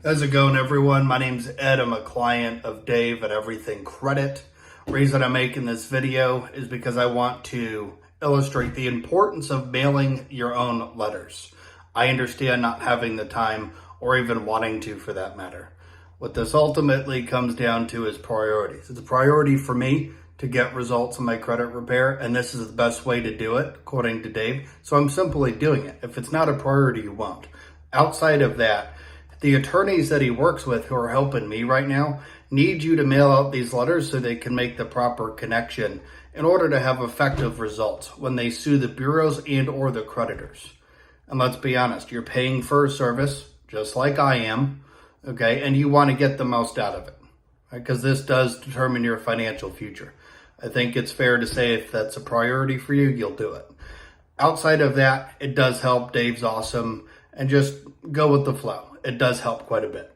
How's it going, everyone? My name's Ed. I'm a client of Dave at Everything Credit. The reason I'm making this video is because I want to illustrate the importance of mailing your own letters. I understand not having the time or even wanting to, for that matter. What this ultimately comes down to is priorities. It's a priority for me to get results in my credit repair, and this is the best way to do it, according to Dave. So I'm simply doing it. If it's not a priority, you won't. Outside of that, the attorneys that he works with who are helping me right now need you to mail out these letters so they can make the proper connection in order to have effective results when they sue the bureaus and or the creditors. And let's be honest, you're paying for a service, just like I am, okay? And you want to get the most out of it, right? Because this does determine your financial future. I think it's fair to say if that's a priority for you, you'll do it. Outside of that, it does help. Dave's awesome. And just go with the flow. It does help quite a bit.